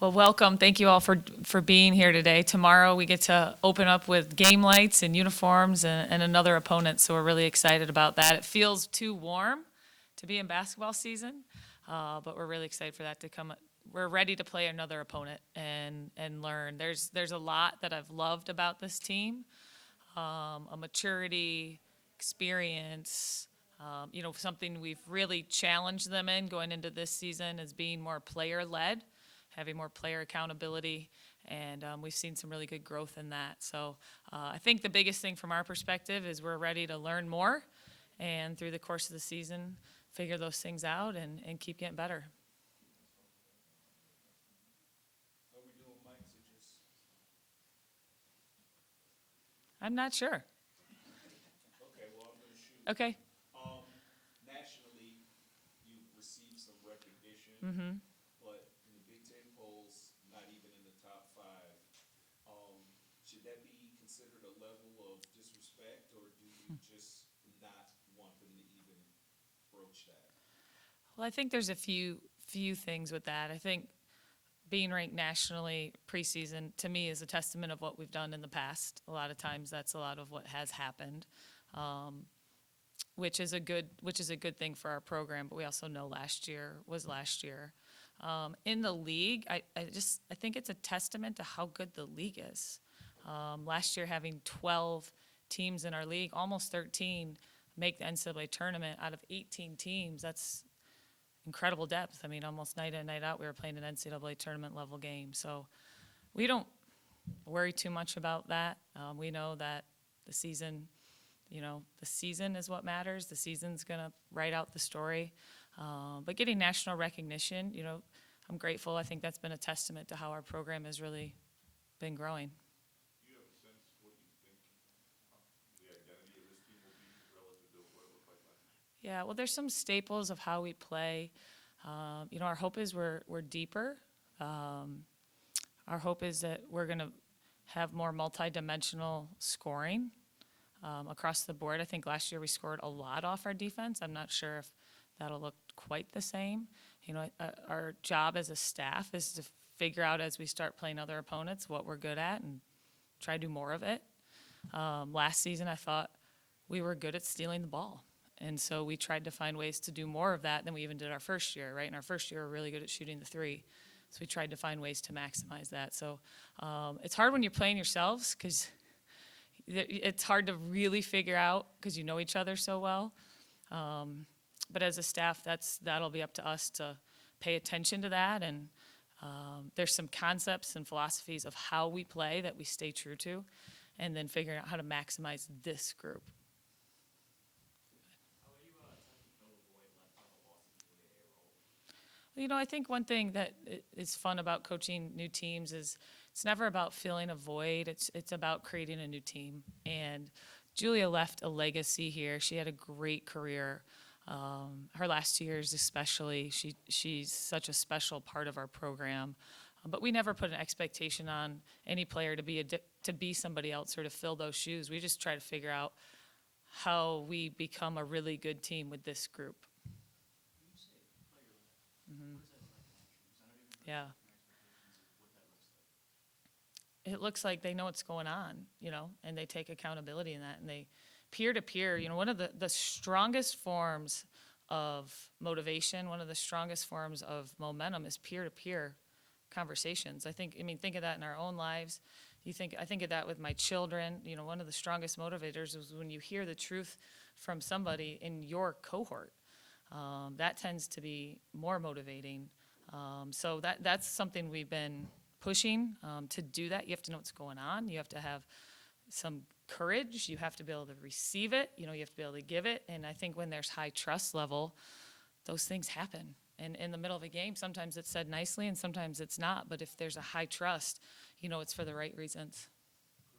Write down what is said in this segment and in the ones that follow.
Well, welcome. Thank you all for being here today. Tomorrow we get to open up with game lights and uniforms and another opponent, so we're really excited about that. It feels too warm to be in basketball season, but we're really excited for that to come. We're ready to play another opponent and learn. There's a lot that I've loved about this team, a maturity, experience. Something we've really challenged them in going into this season is being more player-led, having more player accountability, and we've seen some really good growth in that. So I think the biggest thing from our perspective is we're ready to learn more, and through the course of the season, figure those things out and keep getting better. Are we doing mics or just? I'm not sure. Okay, well, I'm gonna shoot. Okay. Nationally, you've received some recognition, Mm-hmm. but in the Big Ten polls, not even in the top five. Should that be considered a level of disrespect, or do you just not want them to even broach that? Well, I think there's a few things with that. I think being ranked nationally preseason to me is a testament of what we've done in the past. A lot of times, that's a lot of what has happened, which is a good thing for our program. But we also know last year was last year. In the league, I think it's a testament to how good the league is. Last year, having 12 teams in our league, almost 13, make the NCAA tournament out of 18 teams. That's incredible depth. I mean, almost night in, night out, we were playing an NCAA tournament level game. So we don't worry too much about that. We know that the season is what matters. The season's going to write out the story. But getting national recognition, I'm grateful. I think that's been a testament to how our program has really been growing. Do you have a sense what you think the identity of this team will be relative to what it looked like last year? Yeah, well, there's some staples of how we play. Our hope is we're deeper. Our hope is that we're going to have more multidimensional scoring across the board. I think last year we scored a lot off our defense. I'm not sure if that'll look quite the same. Our job as a staff is to figure out as we start playing other opponents what we're good at and try to do more of it. Last season, I thought we were good at stealing the ball. And so we tried to find ways to do more of that than we even did our first year, right? In our first year, we were really good at shooting the three. So we tried to find ways to maximize that. So it's hard when you're playing yourselves because it's hard to really figure out because you know each other so well. But as a staff, that'll be up to us to pay attention to that. And there's some concepts and philosophies of how we play that we stay true to, and then figuring out how to maximize this group. I think one thing that is fun about coaching new teams is it's never about filling a void. It's about creating a new team. And Julia left a legacy here. She had a great career. Her last 2 years especially, she's such a special part of our program. But we never put an expectation on any player to be somebody else or to fill those shoes. We just try to figure out how we become a really good team with this group. Mm-hmm. Yeah. It looks like they know what's going on, and they take accountability in that. And they peer-to-peer, one of the strongest forms of motivation, one of the strongest forms of momentum is peer-to-peer conversations. Think of that in our own lives. I think of that with my children. One of the strongest motivators is when you hear the truth from somebody in your cohort. That tends to be more motivating. So that's something we've been pushing to do that. You have to know what's going on. You have to have some courage. You have to be able to receive it. You have to be able to give it. And I think when there's high trust level, those things happen. And in the middle of a game, sometimes it's said nicely and sometimes it's not. But if there's a high trust, it's for the right reasons.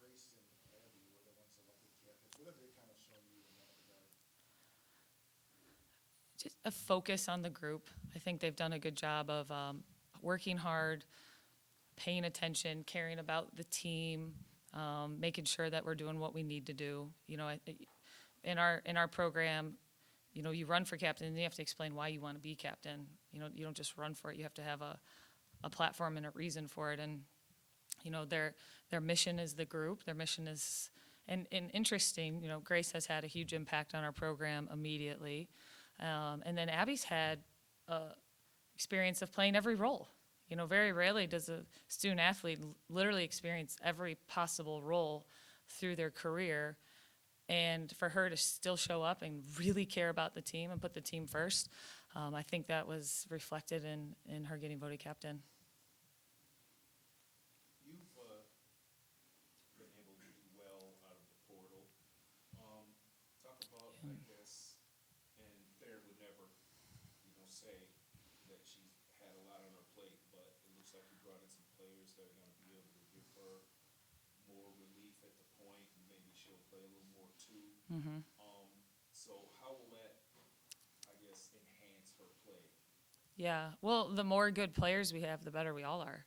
Grace and Abby were the ones elected captains. What have they kind of shown you in that regard? Just a focus on the group. I think they've done a good job of working hard, paying attention, caring about the team, making sure that we're doing what we need to do. In our program, you run for captain and you have to explain why you want to be captain. You don't just run for it. You have to have a a platform and a reason for it. And their mission is the group. Their mission is, and interesting. Grace has had a huge impact on our program immediately, and then Abby's had experience of playing every role. Very rarely does a student athlete literally experience every possible role through their career. And for her to still show up and really care about the team and put the team first, I think that was reflected in her getting voted captain. You've been able to do well out of the portal. Talk about, I guess, and Claire would never, say that she's had a lot on her plate, but it looks like you brought in some players that are going to be able to give her more relief at the point, and maybe she'll play a little more too. So how will that, I guess, enhance her play? Yeah, well, the more good players we have, the better we all are.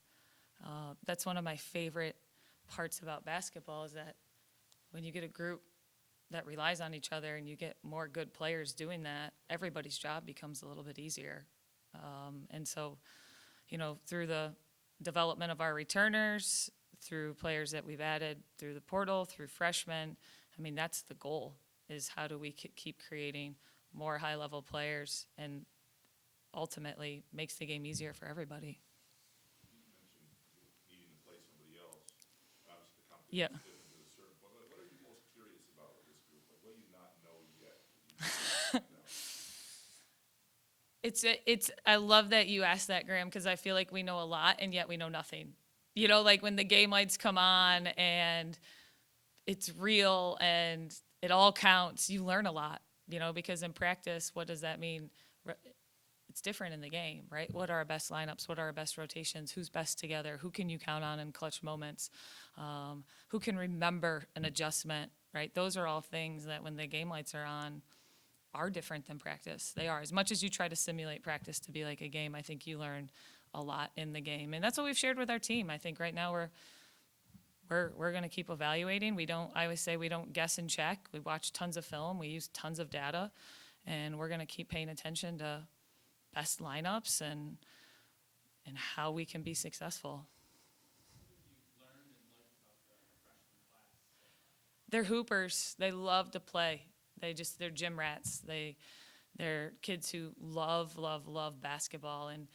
That's one of my favorite parts about basketball is that when you get a group that relies on each other and you get more good players doing that, everybody's job becomes a little bit easier. And so, through the development of our returners, through players that we've added through the portal, through freshmen, that's the goal, is how do we keep creating more high-level players, and ultimately makes the game easier for everybody. You mentioned needing to play somebody else. Obviously, the Yeah. competition is different to a certain point. What are you most curious about with this group? Like, what do you not know yet? That you know? I love that you asked that, Graham, because I feel like we know a lot and yet we know nothing. Like when the game lights come on and it's real and it all counts, you learn a lot, because in practice, what does that mean? It's different in the game, right? What are our best lineups? What are our best rotations? Who's best together? Who can you count on in clutch moments? Who can remember an adjustment, right? Those are all things that when the game lights are on are different than practice. They are. As much as you try to simulate practice to be like a game, I think you learn a lot in the game. And that's what we've shared with our team. I think right now we're going to keep evaluating. I always say we don't guess and check. We watch tons of film. We use tons of data. And we're going to keep paying attention to best lineups and how we can be successful. They're hoopers. They love to play. They're gym rats. They're kids who love basketball. And,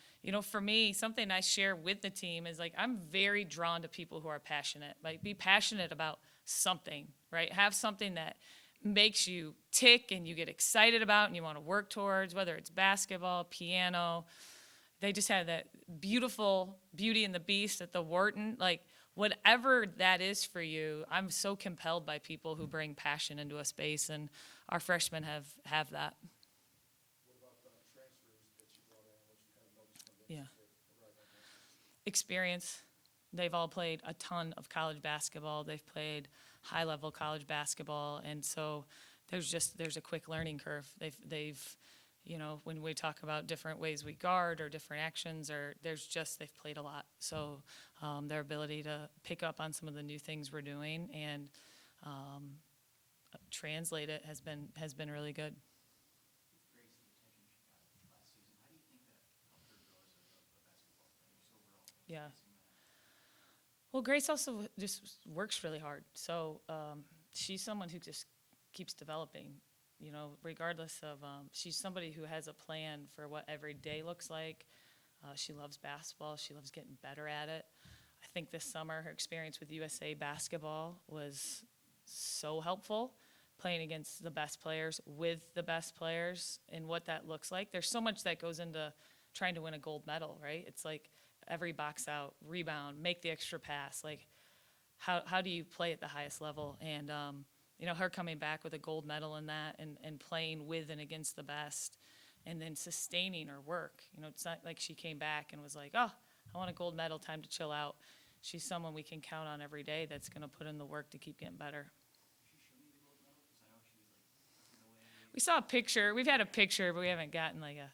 for me, something I share with the team is I'm very drawn to people who are passionate. Be passionate about something, right? Have something that makes you tick and you get excited about and you want to work towards, whether it's basketball, piano. They just had that beautiful Beauty and the Beast at the Wharton. Whatever that is for you, I'm so compelled by people who bring passion into a space, and our freshmen have that. What about the transfers that you brought in, what you kind of noticed from them? Yeah. Experience. They've all played a ton of college basketball. They've played high-level college basketball, and so there's a quick learning curve. They've when we talk about different ways we guard or different actions, or they've played a lot. So their ability to pick up on some of the new things we're doing and translate it has been really good. Grace, the attention she got last season, how do you think that helped her grow as a basketball player, just overall? Yeah. Facing that? Well, Grace also just works really hard. So she's someone who just keeps developing, regardless of, she's somebody who has a plan for what every day looks like. She loves basketball. She loves getting better at it. I think this summer her experience with USA Basketball was so helpful, playing against the best players, with the best players, and what that looks like. There's so much that goes into trying to win a gold medal, right? It's like every box out, rebound, make the extra pass. How do you play at the highest level? And, her coming back with a gold medal in that and playing with and against the best and then sustaining her work. It's not like she came back and was like, oh, I want a gold medal, time to chill out. She's someone we can count on every day that's going to put in the work to keep getting better. Did she show you the gold medal? Because I know she was tucking away. We saw a picture. We've had a picture, but we haven't gotten a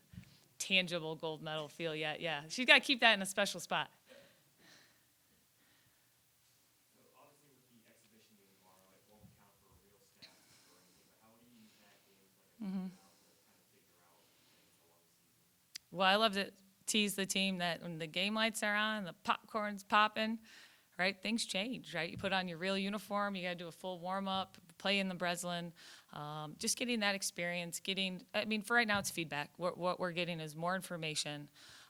tangible gold medal feel yet. Yeah, she's got to keep that in a special spot. So obviously with the exhibition game tomorrow, it won't count for real stats or anything, but how would you use that game as a now to kind of figure out things along the season? Well, I love to tease the team that when the game lights are on, the popcorn's popping, right, things change, right? You put on your real uniform, you got to do a full warm-up, play in the Breslin. Just getting that experience, for right now it's feedback. What we're getting is more information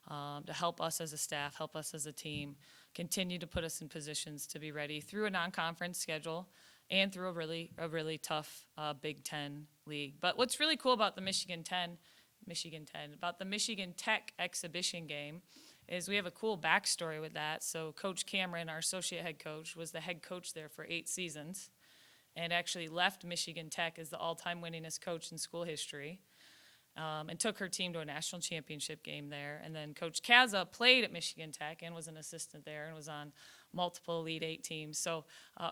to help us as a staff, help us as a team, continue to put us in positions to be ready through a non-conference schedule and through a really tough Big Ten league. But what's really cool about the Michigan 10, about the Michigan Tech exhibition game is we have a cool backstory with that. So Coach Cameron, our associate head coach, was the head coach there for 8 seasons and actually left Michigan Tech as the all-time winningest coach in school history. And took her team to a national championship game there. And then Coach Kaza played at Michigan Tech and was an assistant there and was on multiple Elite 8 teams. So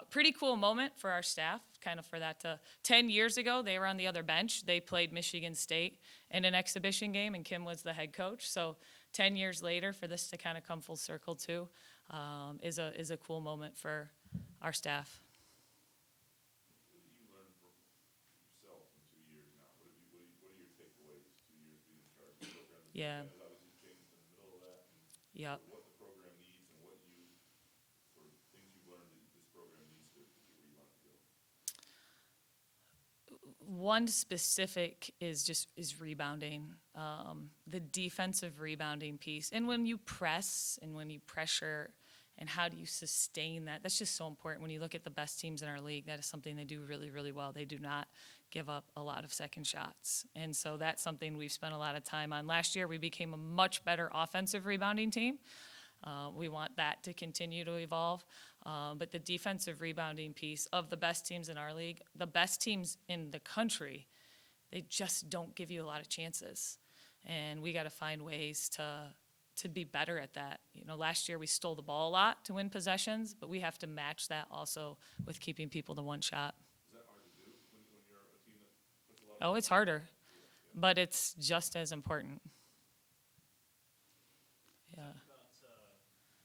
pretty cool moment for our staff, kind of for that 10 years ago, they were on the other bench. They played Michigan State in an exhibition game, and Kim was the head coach. So 10 years later, for this to kind of come full circle too, is a cool moment for our staff. What did you learn from yourself in 2 years now? What are your takeaways, 2 years being in charge of the program? The Yeah. program has obviously changed in the middle of that, and Yep. what the program needs and what you, sort of things you've learned that this program needs to get where you want it to go. One specific is rebounding, the defensive rebounding piece. And when you press and when you pressure, and how do you sustain that? That's just so important. When you look at the best teams in our league, that is something they do really, really well. They do not give up a lot of second shots. And so that's something we've spent a lot of time on. Last year, we became a much better offensive rebounding team. We want that to continue to evolve. But the defensive rebounding piece of the best teams in our league, the best teams in the country, they just don't give you a lot of chances. And we got to find ways to be better at that. Last year we stole the ball a lot to win possessions, but we have to match that also with keeping people to one shot. Is that hard to do when you're a team that puts a lot of... Oh, it's harder, but it's just as important. Yeah. About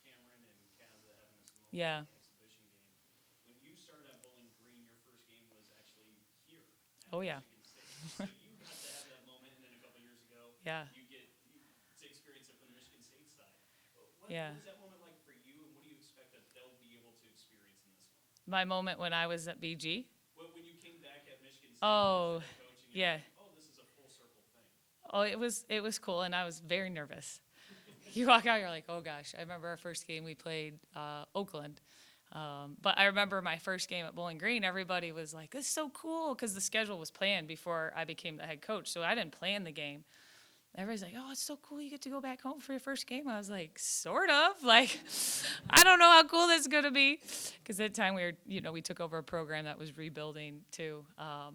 Cameron and Kaza having this moment Yeah. in the exhibition game. When you started at Bowling Green, your first game was actually here at Oh, yeah. Michigan State. So you got to have that moment, and then a couple years ago, Yeah. you get to experience it from the Michigan State side. What Yeah. was that moment like for you, and what do you expect that they'll be able to experience in this one? My moment when I was at BG. When you came back at Michigan State Oh, as head coach, and you're yeah. like, oh, this is a full circle thing. Oh, it was cool, and I was very nervous. You walk out, you're like, oh gosh. I remember our first game we played Oakland. But I remember my first game at Bowling Green, everybody was like, this is so cool, because the schedule was planned before I became the head coach, so I didn't plan the game. Everybody's like, oh, it's so cool you get to go back home for your first game. I was like, sort of. Like, I don't know how cool this is going to be. Because at the time we took over a program that was rebuilding too.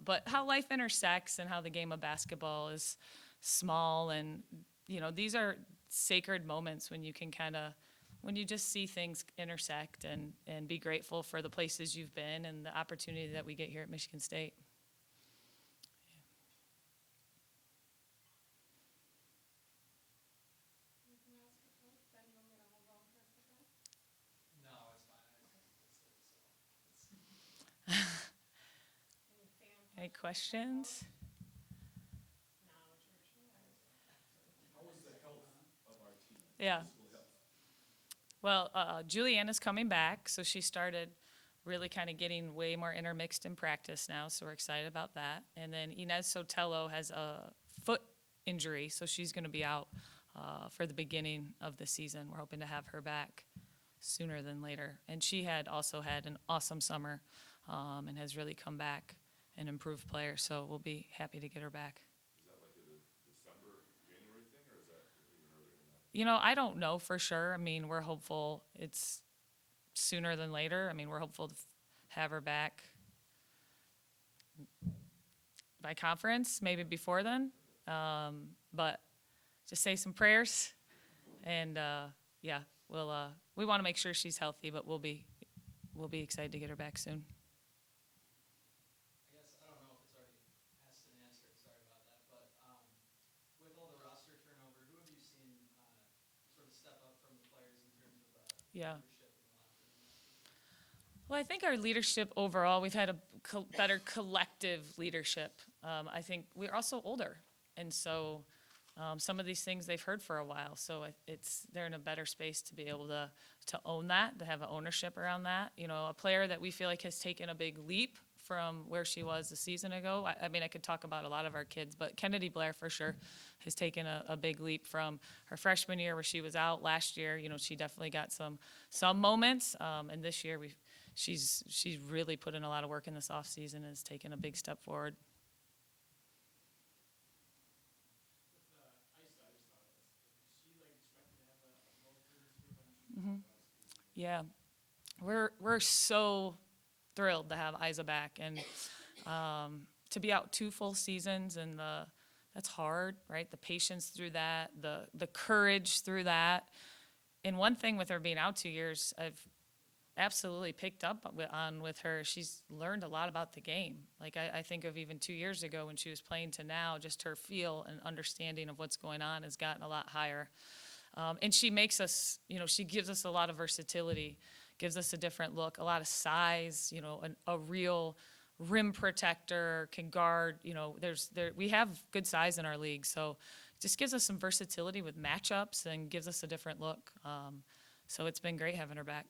But how life intersects and how the game of basketball is small, and, these are sacred moments when you can when you just see things intersect and be grateful for the places you've been and the opportunity that we get here at Michigan State. No, it's fine. Any questions? How is the health of our team? Yeah. Physical health? Well, Juliana's coming back, so she started really kind of getting way more intermixed in practice now, so we're excited about that. And then Inez Sotelo has a foot injury, so she's going to be out for the beginning of the season. We're hoping to have her back sooner than later. And she had also had an awesome summer and has really come back an improved player, so we'll be happy to get her back. Is that like a December, January thing, or is that even earlier than that? I don't know for sure. We're hopeful it's sooner than later. We're hopeful to have her back by conference, maybe before then. But just say some prayers, and we want to make sure she's healthy, but we'll be excited to get her back soon. I guess, I don't know if it's already asked and answered, sorry about that, but with all the roster turnover, who have you seen sort of step up from the players in terms of Yeah. leadership in the locker room? Well, I think our leadership overall, we've had a better collective leadership. I think we're also older, and so some of these things they've heard for a while. So they're in a better space to be able to own that, to have an ownership around that. You know, a player that we feel like has taken a big leap from where she was a season ago. I mean, I could talk about a lot of our kids, but Kennedy Blair for sure has taken a big leap from her freshman year where she was out. Last year, you know, she definitely got some moments, and this year she's really put in a lot of work in this off season and has taken a big step forward. With Isa, I just thought of this. Is she like expected to have a role for this group? I know she talked about it. Yeah, we're so thrilled to have Isa back, and to be out 2 full seasons, and that's hard, right? The patience through that, the courage through that. And one thing with her being out 2 years, I've absolutely picked up on with her. She's learned a lot about the game. Like I think of even 2 years ago when she was playing to now, just her feel and understanding of what's going on has gotten a lot higher. And she makes us, you know, she gives us a lot of versatility, gives us a different look, a lot of size, you know, a real rim protector, can guard, you know, we have good size in our league. So it just gives us some versatility with matchups and gives us a different look. So it's been great having her back.